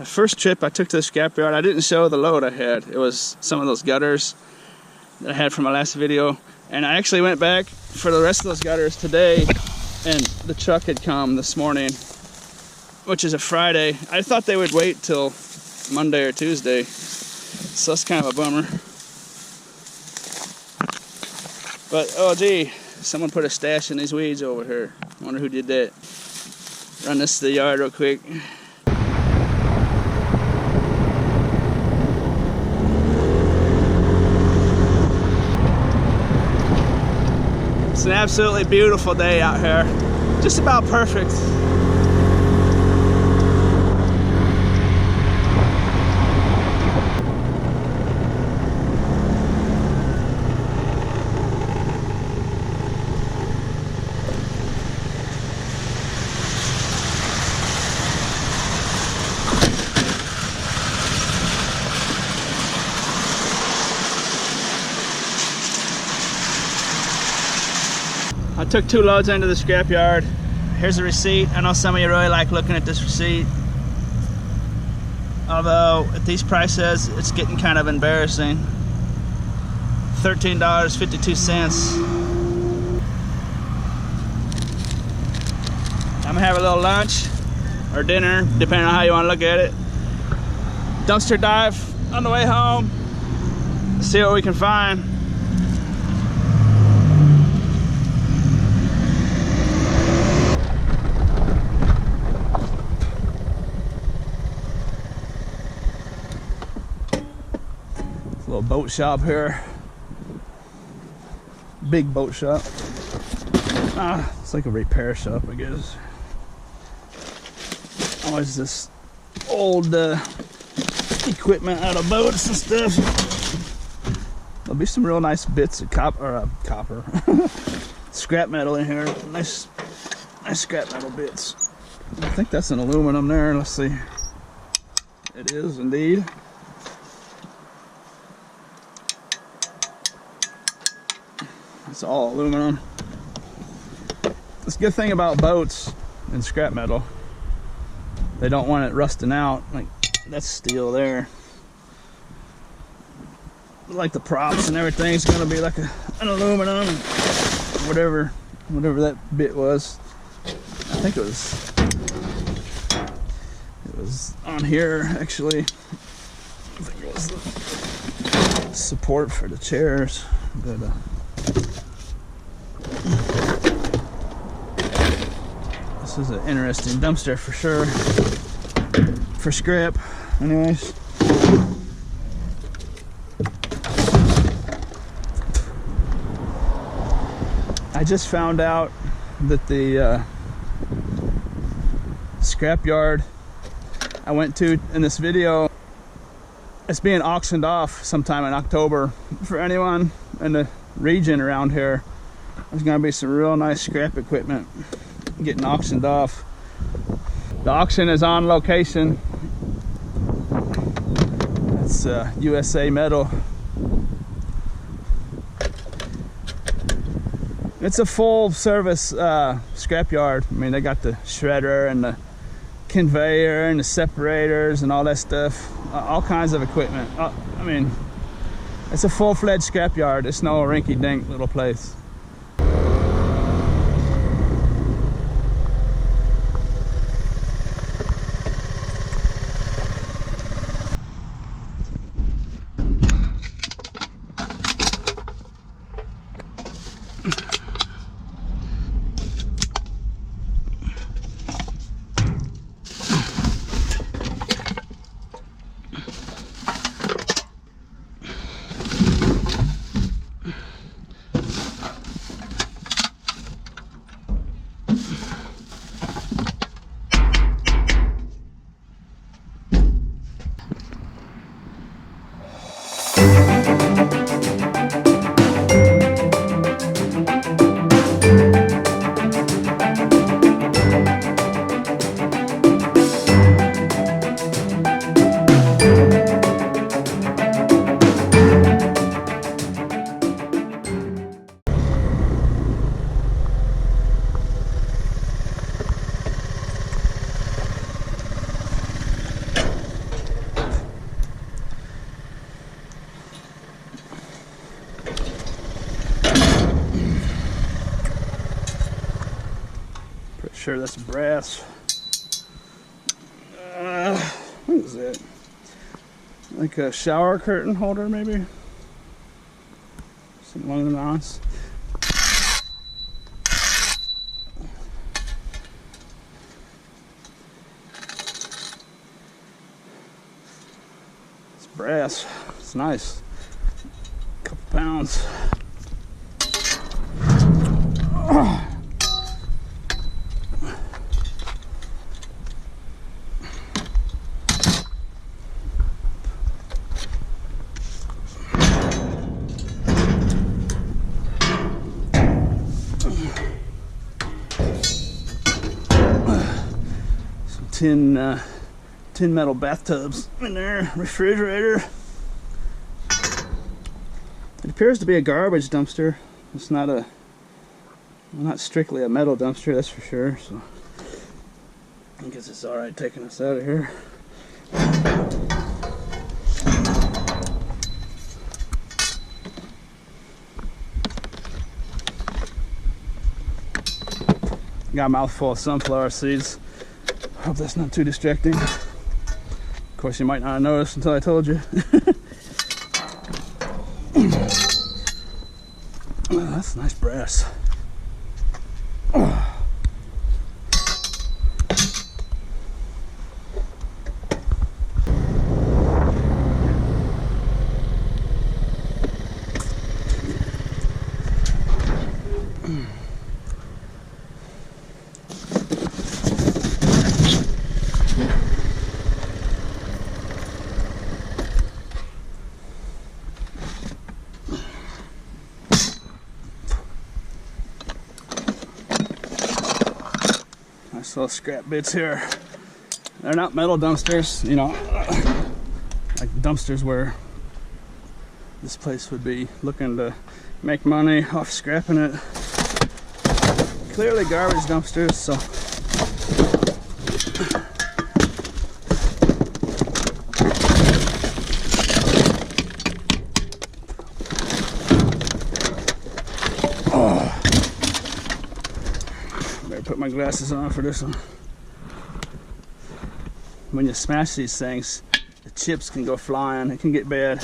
The first trip I took to the scrapyard, I didn't show the load I had. It was some of those gutters that I had from my last video. And I actually went back for the rest of those gutters today, and the truck had come this morning, which is a Friday. I thought they would wait till Monday or Tuesday, so that's kind of a bummer. But, oh gee, someone put a stash in these weeds over here. I wonder who did that. Run this to the yard real quick. It's an absolutely beautiful day out here. Just about perfect. I took 2 loads into the scrapyard. Here's the receipt. I know some of you really like looking at this receipt. Although at these prices, it's getting kind of embarrassing. $13.52. I'm gonna have a little lunch or dinner, depending on how you want to look at it. Dumpster dive on the way home. See what we can find. Little boat shop here. Big boat shop. It's like a repair shop, I guess. Always this old equipment out of boats and stuff. There'll be some real nice bits of copper, scrap metal in here. Nice scrap metal bits. I think that's an aluminum there. Let's see. It is indeed. It's all aluminum. That's a good thing about boats and scrap metal. They don't want it rusting out. Like, that's steel there. Like the props and everything is gonna be like an aluminum, whatever that bit was. I think it was on here actually. I think it was the support for the chairs, but this is an interesting dumpster for sure, for scrap. Anyways, I just found out that the scrapyard I went to in this video, it's being auctioned off sometime in October. For anyone in the region around here, there's gonna be some real nice scrap equipment getting auctioned off. The auction is on location. It's USA Metal. It's a full service scrapyard. I mean, they got the shredder and the conveyor and the separators and all that stuff. All kinds of equipment. I mean, it's a full-fledged scrapyard. It's no rinky-dink little place. sure that's brass. What is that? Like a shower curtain holder, maybe? Something along the lines. It's brass. It's nice. A couple pounds. Tin metal bathtubs in there, refrigerator. It appears to be a garbage dumpster. It's not a, well, not strictly a metal dumpster, that's for sure. So I guess it's all right taking us out of here. Got a mouthful of sunflower seeds. Hope that's not too distracting. Of course, you might not have noticed until I told you. Oh, that's nice brass. Oh. Nice little scrap bits here. They're not metal dumpsters, you know, like dumpsters where this place would be looking to make money off scrapping it. Clearly garbage dumpsters, so put my glasses on for this one. When you smash these things, the chips can go flying. It can get bad.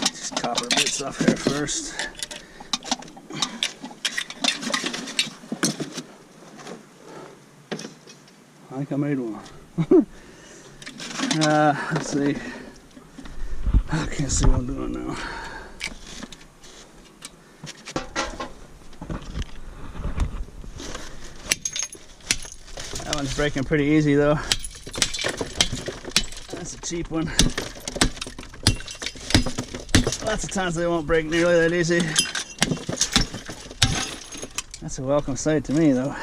Just copper bits off here first. I think I made one. Let's see. I can't see what I'm doing now. That one's breaking pretty easy though. That's a cheap one. Lots of times they won't break nearly that easy. That's a welcome sight to me though.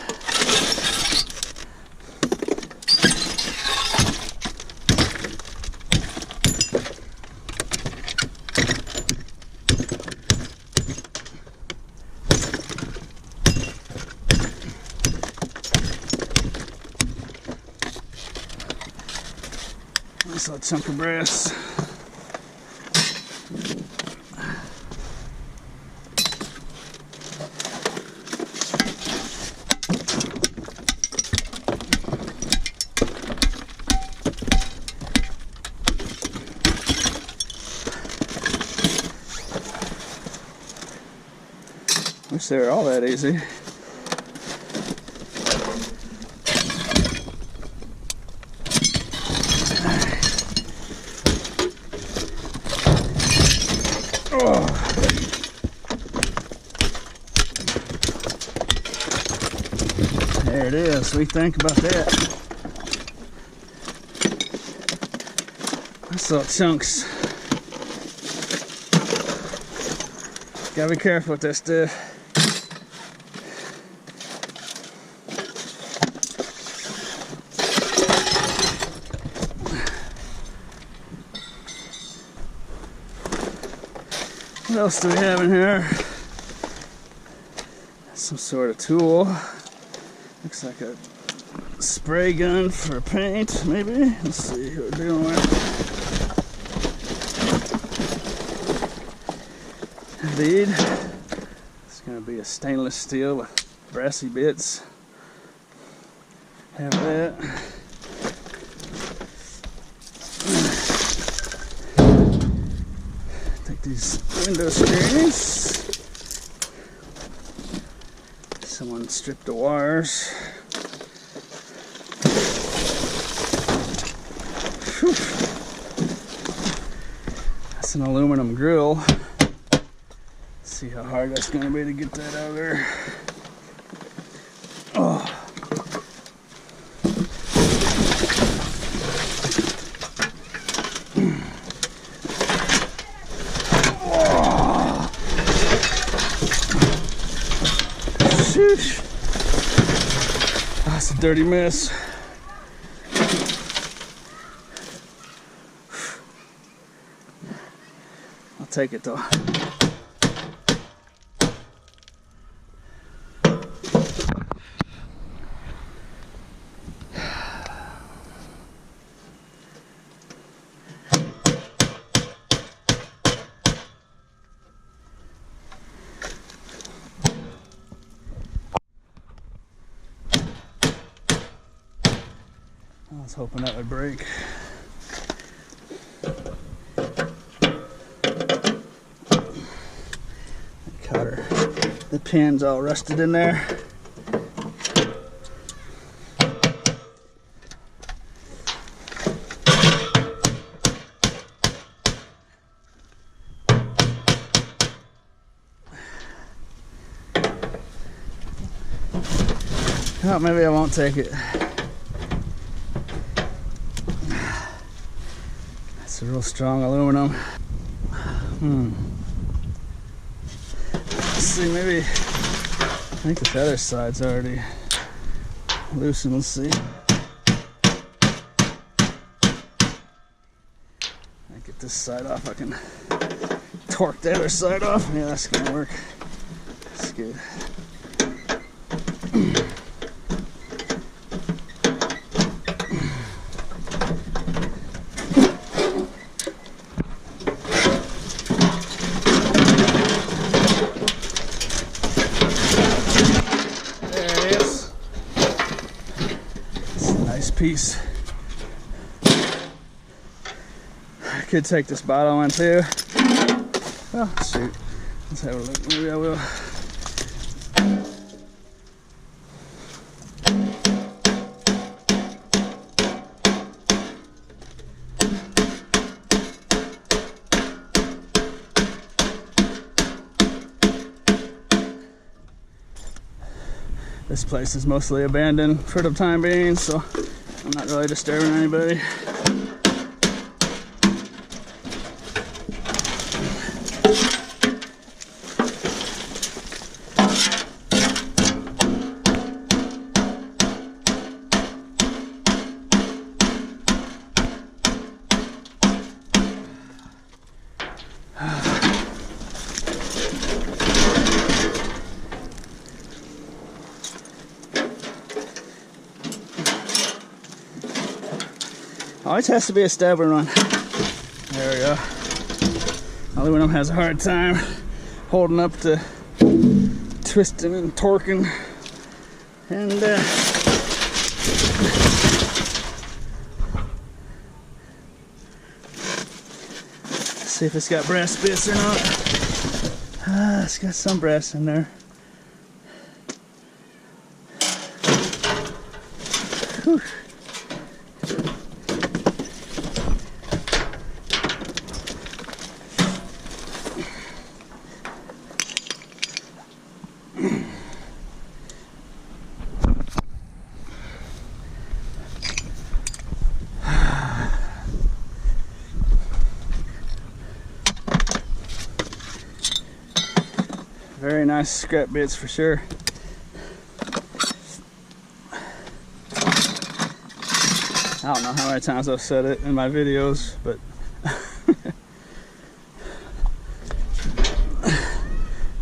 Nice little chunk of brass. Wish they were all that easy. Oh. There it is. What do you think about that? Nice little chunks. Gotta be careful with this stuff. What else do we have in here? Some sort of tool. Looks like a spray gun for paint, maybe. Let's see what we're dealing with. bead. It's going to be a stainless steel with brassy bits. Have that. Take these window screens. Someone stripped the wires. Whew. That's an aluminum grill. See how hard that's going to be to get that out of there. Oh. Oh. Sheesh. That's a dirty mess. I'll take it though. I was hoping that would break. Cutter. The pin's all rusted in there. Oh, maybe I won't take it. It's a real strong aluminum. Let's see, maybe, I think the other side's already loosened. Let's see. I get this side off, I can torque the other side off. Yeah, that's gonna work. That's good. Piece. I could take this bottom one too. Oh shoot. Let's have a look. Maybe I will. This place is mostly abandoned for the time being, so I'm not really disturbing anybody. Always has to be a stubborn one. There we go. Aluminum has a hard time holding up to twisting and torquing. And let's see if it's got brass bits or not. It's got some brass in there. Whew. Very nice scrap bits for sure. I don't know how many times I've said it in my videos, but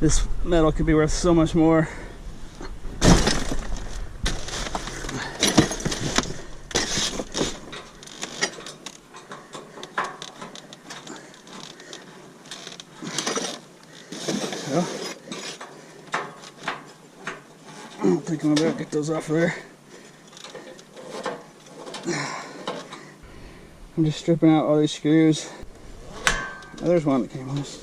this metal could be worth so much more. I think I'm gonna get those off of there. I'm just stripping out all these screws. Oh, there's one that came loose.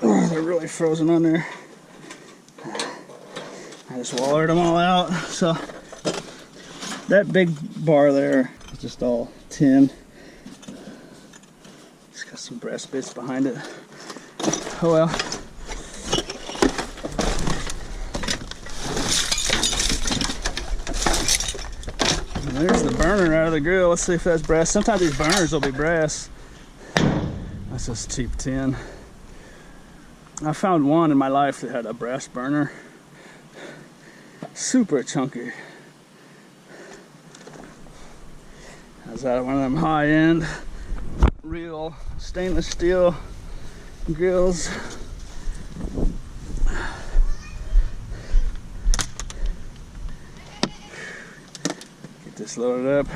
Oh, they're really frozen on there. I just wallered them all out. So that big bar there is just all tin. It's got some brass bits behind it. Oh well. And there's the burner out of the grill. Let's see if that's brass. Sometimes these burners will be brass. That's just cheap tin. I found one in my life that had a brass burner. Super chunky. That's that one of them high-end, real stainless steel grills. Get this loaded up.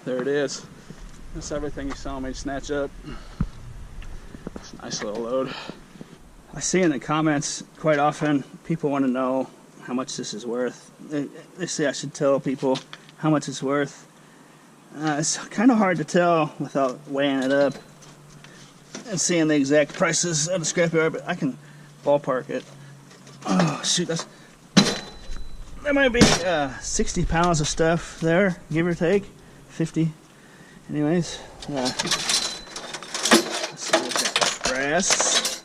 There it is. That's everything you saw me snatch up. It's a nice little load. I see in the comments quite often people want to know how much this is worth. They say I should tell people how much it's worth. It's kind of hard to tell without weighing it up and seeing the exact prices at the scrapyard, but I can ballpark it. Oh shoot, that might be 60 pounds of stuff there, give or take, 50. Anyways, let's see, we've got brass,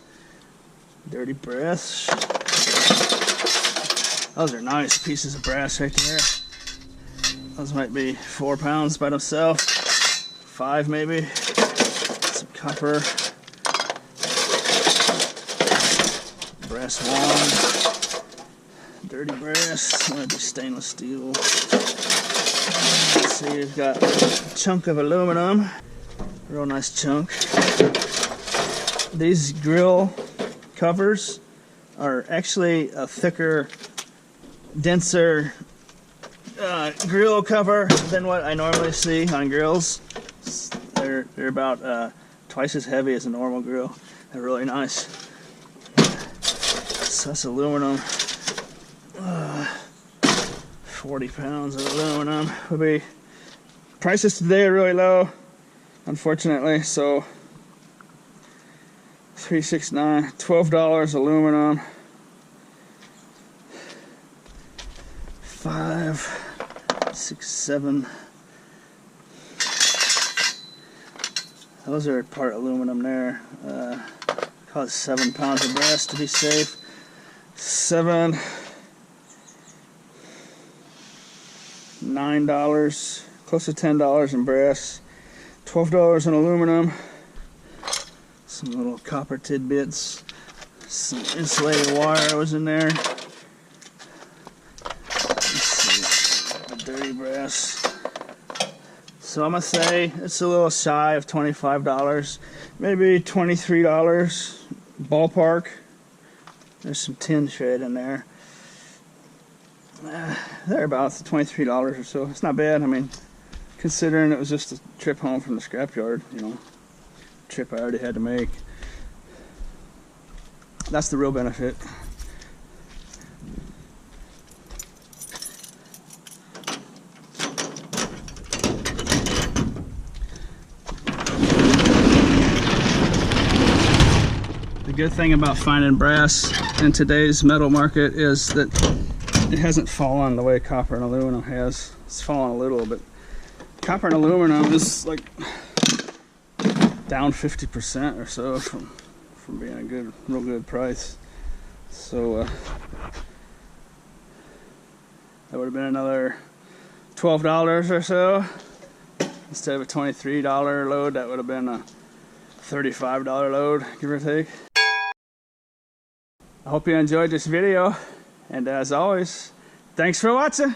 dirty brass. Those are nice pieces of brass right there. Those might be 4 pounds by themselves, 5 maybe. Some copper, brass wand, dirty brass, might be stainless steel. Let's see, we've got a chunk of aluminum, real nice chunk. These grill covers are actually a thicker, denser grill cover than what I normally see on grills. They're about twice as heavy as a normal grill. They're really nice. So that's aluminum. 40 pounds of aluminum would be. Prices today are really low, unfortunately. So $369, $12 aluminum. 5, 6, 7. Those are part aluminum there. Call it 7 pounds of brass to be safe. 7, $9, close to $10 in brass. $12 in aluminum. Some little copper tidbits. Some insulated wire was in there. Dirty brass. So I'm gonna say it's a little shy of $25, maybe $23 ballpark. There's some tin shred in there. Thereabouts $23 or so. It's not bad. I mean, considering it was just a trip home from the scrapyard, you know, trip I already had to make. That's the real benefit. The good thing about finding brass in today's metal market is that it hasn't fallen the way copper and aluminum has. It's fallen a little, but copper and aluminum is like down 50% or so from being a real good price. So that would have been another $12 or so. Instead of a $23 load, that would have been a $35 load, give or take. I hope you enjoyed this video, and as always, thanks for watching.